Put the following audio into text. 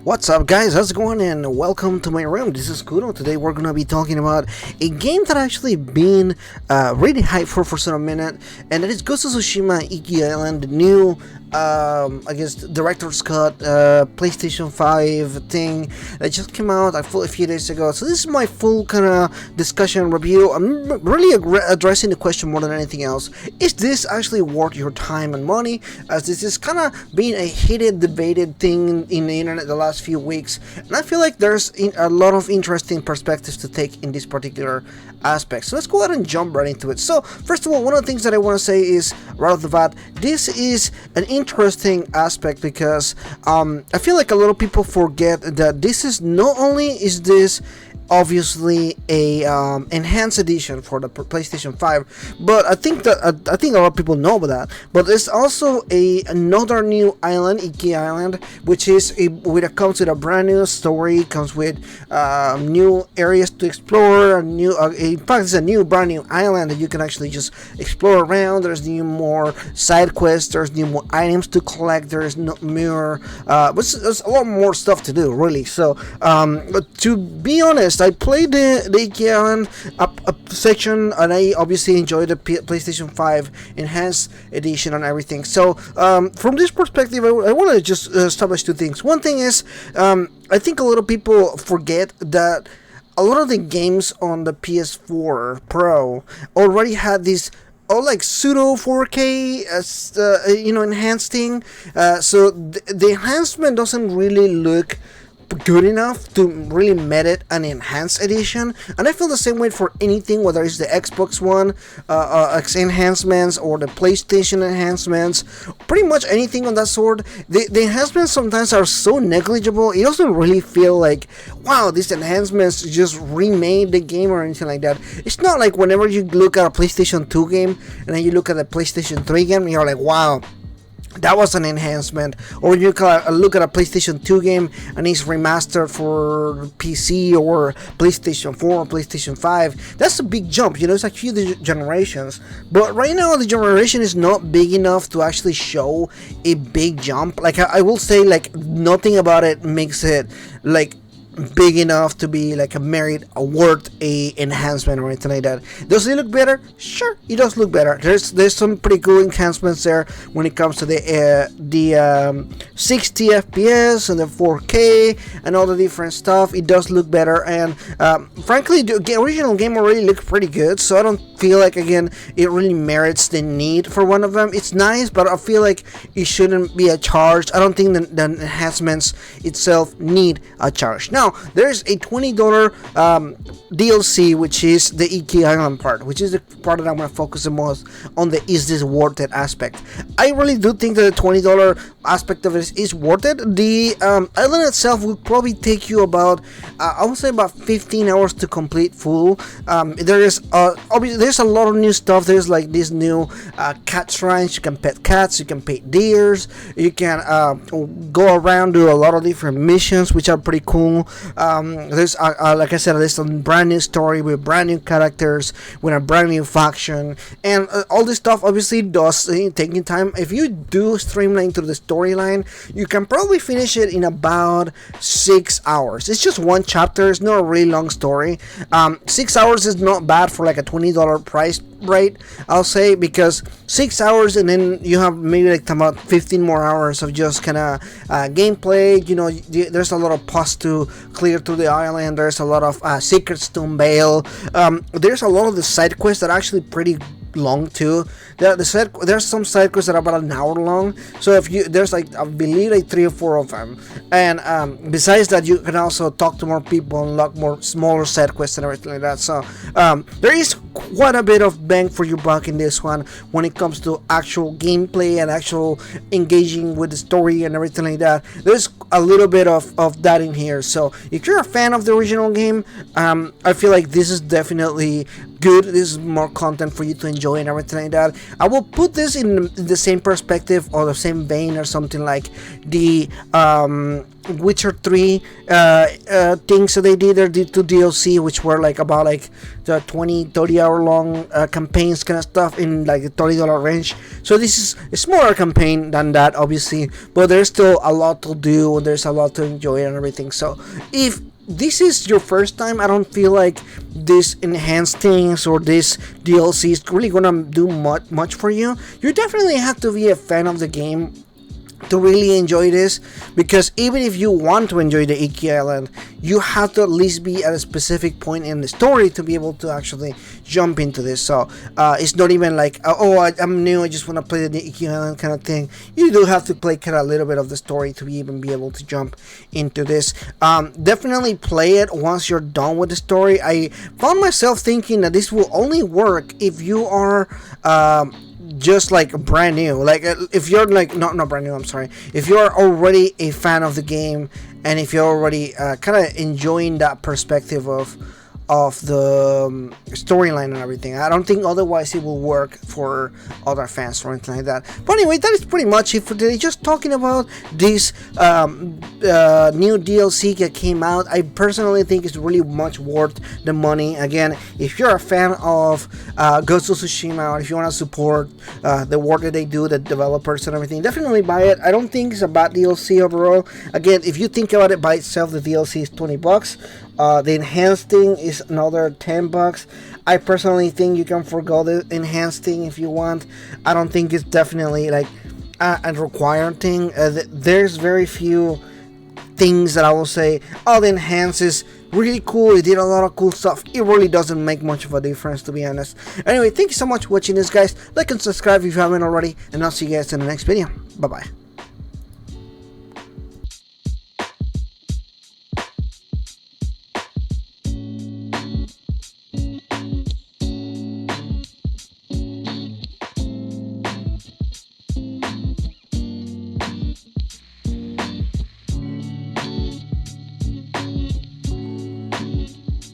What's up, guys? How's it going? And welcome to my room. This is Kudo. Today we're gonna be talking about a game that I actually been really hyped for some minute, and that is Ghost of Tsushima Iki Island, the new I guess director's cut PlayStation 5 thing that just came out a few days ago. So this is my full kind of discussion review. I'm really addressing the question more than anything else: is this actually worth your time and money? As this is kind of being a heated, debated thing in the internet the last few weeks, and I feel like there's a lot of interesting perspectives to take in this particular aspect. So let's go ahead and jump right into it. So first of all, one of the things that I want to say is right off the bat, this is an interesting aspect because I feel like a lot of people forget that this is not only is this obviously a enhanced edition for the PlayStation 5, but I think a lot of people know about that, but there's also another new island, Iki Island, which is comes with a brand new story, comes with new areas to explore, in fact it's a brand new island that you can actually just explore around. There's more side quests, there's more items to collect, there's more there's a lot more stuff to do, really. So but to be honest, I played the Iki Island section, and I obviously enjoyed the PlayStation 5 Enhanced Edition and everything. So from this perspective, I want to just establish two things. One thing is, I think a lot of people forget that a lot of the games on the PS4 Pro already had this like pseudo 4K enhanced thing. So the enhancement doesn't really look good enough to really merit an enhanced edition, and I feel the same way for anything, whether it's the Xbox One enhancements or the PlayStation enhancements, pretty much anything on that sort. The enhancements sometimes are so negligible, it doesn't really feel like, wow, these enhancements just remade the game or anything like that. It's not like whenever you look at a PlayStation 2 game and then you look at a PlayStation 3 game, you're like, wow, that was an enhancement. Or you can look at a PlayStation 2 game and it's remastered for PC or PlayStation 4 or PlayStation 5. That's a big jump, it's a few generations. But right now the generation is not big enough to actually show a big jump. Like I will say, like, nothing about it makes it like big enough to be like worth a enhancement or anything like that. Does it look better? Sure, it does look better. There's some pretty cool enhancements there when it comes to the 60 FPS and the 4K and all the different stuff. It does look better, and frankly, the original game already looks pretty good, so I don't feel like, again, it really merits the need for one of them. It's nice, but I feel like it shouldn't be a charge. I don't think the enhancements itself need a charge. Now, there's a $20 DLC, which is the Iki Island part, which is the part that I'm going to focus the most on, the is this worth it aspect. I really do think that the $20 aspect of it is worth it. The island itself will probably take you about, I would say, about 15 hours to complete full. There is obviously there's a lot of new stuff. There's like these new cat shrines. You can pet cats, you can pet deers, you can go around, do a lot of different missions, which are pretty cool. There's like I said, there's a brand new story with brand new characters, with a brand new faction, and all this stuff obviously does taking time. If you do streamline through the storyline, you can probably finish it in about 6 hours. It's just one chapter. It's not a really long story. 6 hours is not bad for like a $20 price rate, I'll say, because 6 hours and then you have maybe like about 15 more hours of just kind of gameplay. There's a lot of puzzles to clear through the island. There's a lot of secrets to unveil. There's a lot of the side quests that are actually pretty long too. There's some side quests that are about an hour long. So there's like, I believe, like 3 or 4 of them. And besides that, you can also talk to more people, unlock more smaller side quests and everything like that. So there is quite a bit of bang for your buck in this one when it comes to actual gameplay and actual engaging with the story and everything like that. There's a little bit of that in here. So if you're a fan of the original game, I feel like this is definitely good. This is more content for you to enjoy and everything like that. I will put this in the same perspective or the same vein or something like the Witcher 3 things that they did. They did 2 DLC, which were like about like the 20-30 hour long campaigns kind of stuff in like the $30 range. So this is a smaller campaign than that, obviously, but there's still a lot to do. There's a lot to enjoy and everything. So if this is your first time, I don't feel like this enhanced things or this DLC is really gonna do much for you. You definitely have to be a fan of the game to really enjoy this, because even if you want to enjoy the Iki Island, you have to at least be at a specific point in the story to be able to actually jump into this. So it's not even like, oh, I'm new, I just want to play the Iki Island kind of thing. You do have to play kind of a little bit of the story to even be able to jump into this. Definitely play it once you're done with the story. I found myself thinking that this will only work if you are just like brand new, like if you're like not brand new, I'm sorry, if you're already a fan of the game and if you're already kind of enjoying that perspective of the storyline and everything. I don't think otherwise it will work for other fans or anything like that. But anyway, that is pretty much it for today. Just talking about this new DLC that came out. I personally think it's really much worth the money. Again, if you're a fan of Ghost of Tsushima, or if you want to support the work that they do, the developers and everything, definitely buy it. I don't think it's a bad DLC overall. Again, if you think about it by itself, the DLC is $20. The enhanced thing is another $10. I personally think you can forgo the enhanced thing if you want. I don't think it's definitely like a required thing. There's very few things that I will say, oh, the enhanced is really cool, it did a lot of cool stuff. It really doesn't make much of a difference, to be honest. Anyway, thank you so much for watching this, guys. Like and subscribe if you haven't already, and I'll see you guys in the next video. Bye bye.